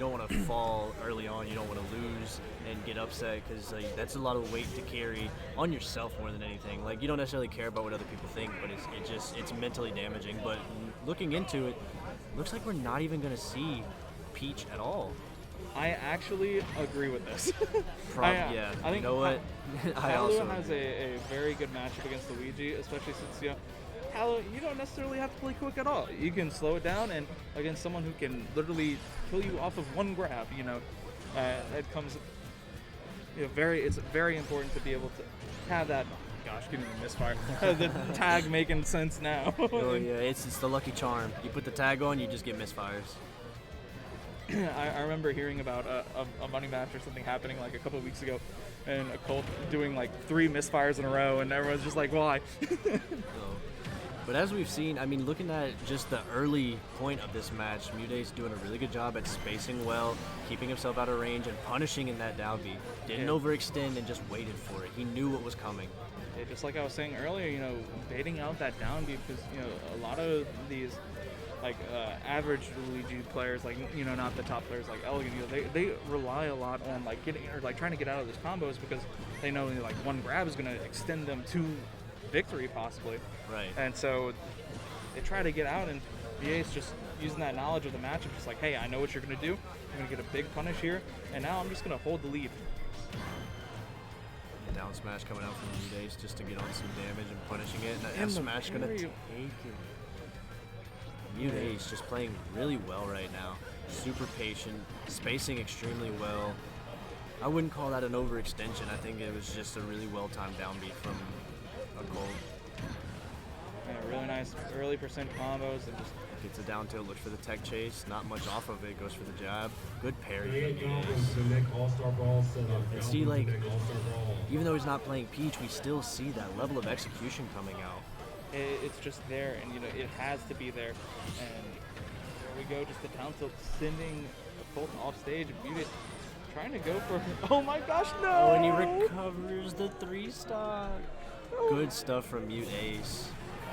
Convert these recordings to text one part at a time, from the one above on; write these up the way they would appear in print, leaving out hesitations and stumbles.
don't want to fall early on. You don't want to lose and get upset because like, that's a lot of weight to carry on yourself more than anything. Like you don't necessarily care about what other people think, but it's mentally damaging. But looking into it, looks like we're not even going to see Peach at all. I actually agree with this. Yeah, I think you know what? I Palu also has a very good matchup against Luigi, especially since Palu, you don't necessarily have to play quick at all. You can slow it down, and against someone who can literally kill you off of one grab, it comes. It's very important to be able to have that. Gosh, give me the misfire. The tag making sense now. Oh yeah, it's the lucky charm. You put the tag on, you just get misfires. I remember hearing about a money match or something happening like a couple of weeks ago, and Occult doing like 3 misfires in a row, and everyone's just like, why? But as we've seen, I mean, looking at just the early point of this match, MuteAce doing a really good job at spacing well, keeping himself out of range, and punishing in that down B. Didn't overextend and just waited for it. He knew what was coming. Yeah, just like I was saying earlier, baiting out that down B because, a lot of these average Luigi players, not the top players like Elegant, they rely a lot on trying to get out of those combos because they know one grab is going to extend them to victory possibly. Right. And so they try to get out, and MuteAce just using that knowledge of the matchup, just like, hey, I know what you're going to do. I'm going to get a big punish here, and now I'm just going to hold the lead. Down smash coming out from MuteAce just to get on some damage and punishing it, and F smash going to take it. MuteAce just playing really well right now. Super patient, spacing extremely well. I wouldn't call that an overextension. I think it was just a really well-timed downbeat from Occult. Yeah, really nice early percent combos and just gets a down tilt, looks for the tech chase, not much off of it, goes for the jab. Good parry. And see, even though he's not playing Peach, we still see that level of execution coming out. It's just there, and it has to be there. And there we go, just the down tilt sending Occult off stage. MuteAce trying to go for, oh my gosh, no! Oh, and he recovers the 3-stock. Good stuff from MuteAce.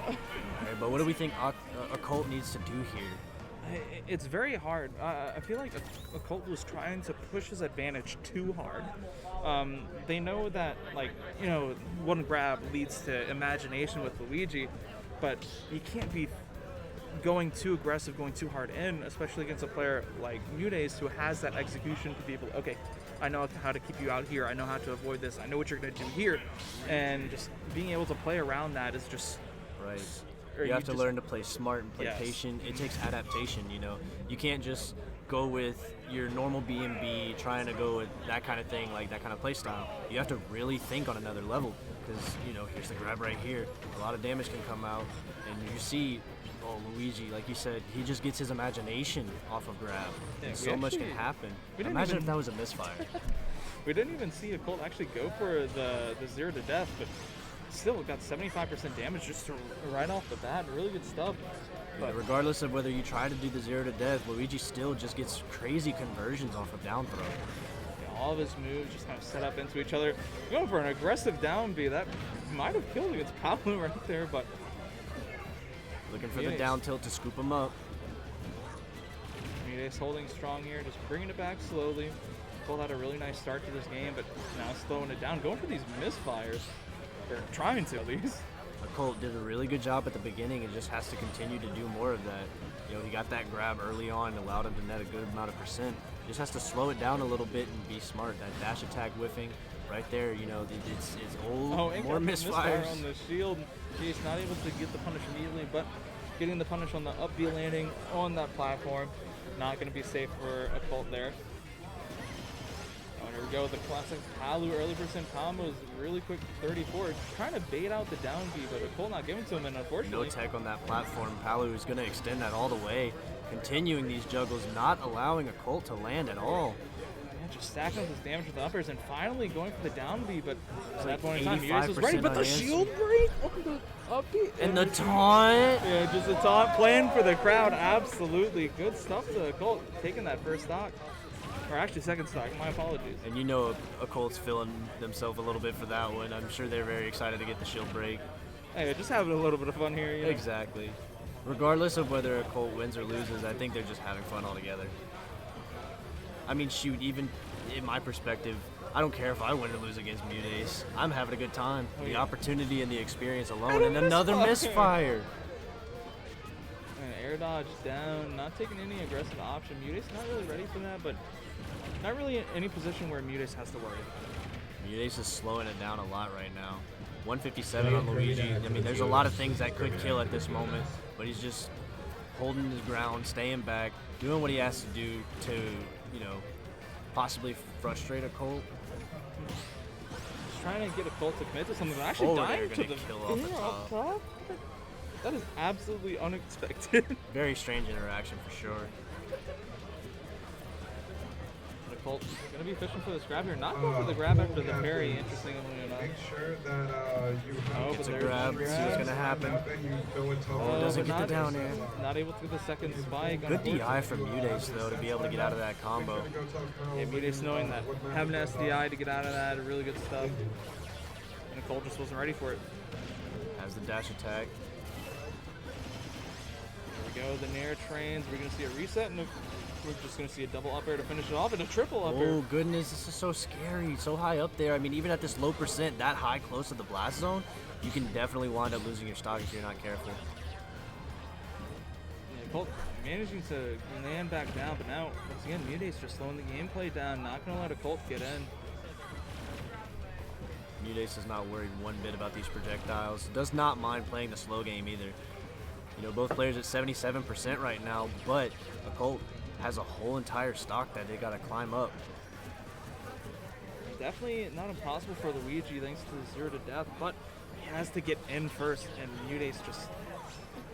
Right, but what do we think Occult needs to do here? It's very hard. I feel like Occult was trying to push his advantage too hard. They know that, one grab leads to imagination with Luigi, but you can't be going too aggressive, going too hard in, especially against a player like MuteAce who has that execution to be able to, okay, I know how to keep you out here, I know how to avoid this, I know what you're going to do here, and just being able to play around that is just... Right. You have to learn to play smart and play patient. It takes adaptation, You can't just go with your normal B&B, trying to go with that kind of thing, like that kind of play style. You have to really think on another level because, here's the grab right here. A lot of damage can come out, and you see, Luigi, like you said, he just gets his imagination off of grab, and so much can happen. Imagine if that was a misfire. We didn't even see Occult actually go for the 0 to death, but still got 75% damage just right off the bat. Really good stuff. But regardless of whether you try to do the 0 to death, Luigi still just gets crazy conversions off of down throw. Yeah, all of his moves just kind of set up into each other. Going for an aggressive down B, that might have killed against Palu right there, but... Looking for the down tilt to scoop him up. MuteAce holding strong here, just bringing it back slowly. Pulled out a really nice start to this game, but now slowing it down. Going for these misfires. Or trying to, at least. Occult did a really good job at the beginning and just has to continue to do more of that. He got that grab early on and allowed him to net a good amount of percent. Just has to slow it down a little bit and be smart. That dash attack whiffing right there, it's old, more misfires. On the shield. He's not able to get the punish immediately, but getting the punish on the up B landing on that platform. Not going to be safe for Occult there. Here we go with the classic Palu early percent combos, really quick 34. Trying to bait out the down B, but Occult not giving to him, and unfortunately... No tech on that platform. Palu is going to extend that all the way, continuing these juggles, not allowing Occult to land at all. Yeah, just stacking up his damage with the uppers, and finally going for the down B, but at that point in time, MuteAce was ready, but the shield break on the up B. And the taunt! Yeah, just a taunt, playing for the crowd, absolutely. Good stuff to Occult, taking that first stock. Or actually second stock, my apologies. And Occult's feeling themselves a little bit for that one. I'm sure they're very excited to get the shield break. Hey, just having a little bit of fun here. Exactly. Regardless of whether Occult wins or loses, I think they're just having fun all together. I mean, shoot, even in my perspective, I don't care if I win or lose against MuteAce. I'm having a good time. The opportunity and the experience alone, and another misfire. And air dodge down, not taking any aggressive option. MuteAce not really ready for that, but not really in any position where MuteAce has to worry. MuteAce is slowing it down a lot right now. 157 on Luigi. I mean, there's a lot of things that could kill at this moment, but he's just holding his ground, staying back, doing what he has to do to, you know, possibly frustrate Occult. Just trying to get Occult to commit to something. Actually dying to the kill off the top. That is absolutely unexpected. Very strange interaction for sure. Occult gonna be fishing for the grab here. Not going for the grab after the parry, interestingly enough. Make sure that you have It's a grab. See what's gonna happen. Doesn't get the down air. Not able to get the second spike. Good DI from MuteAce though to be able to get out of that combo. Yeah, MuteAce knowing that having an SDI to get out of that, really good stuff. And Occult just wasn't ready for it. Has the dash attack. There we go, the Nair trains. We're gonna see a reset, and we're just gonna see a double up air to finish it off, and a triple up air. Oh goodness, this is so scary. So high up there. I mean, even at this low percent, that high close to the blast zone, you can definitely wind up losing your stock if you're not careful. Yeah, Occult managing to land back down, but now once again, MuteAce just slowing the gameplay down, not gonna let Occult get in. MuteAce is not worried one bit about these projectiles. Does not mind playing the slow game either. You know, both players at 77% right now, but Occult has a whole entire stock that they gotta climb up. Definitely not impossible for Luigi thanks to the 0 to death, but he has to get in first, and MuteAce just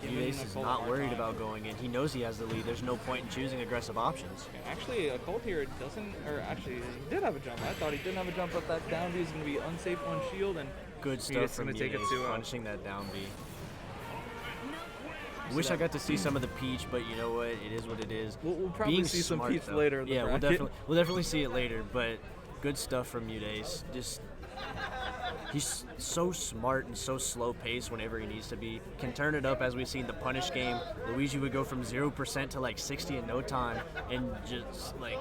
MuteAce is not worried about going in. He knows he has the lead. There's no point in choosing aggressive options. Actually, Occult here doesn't, or actually, he did have a jump. I thought he didn't have a jump, but that down B is going to be unsafe on shield, and good stuff from MuteAce, punishing that down B. Wish I got to see some of the Peach, but you know what? It is what it is. We'll probably see some Peach later in the bracket. We'll definitely see it later, but good stuff from MuteAce. He's so smart and so slow paced whenever he needs to be. Can turn it up as we've seen the punish game. Luigi would go from 0% to like 60 in no time and just like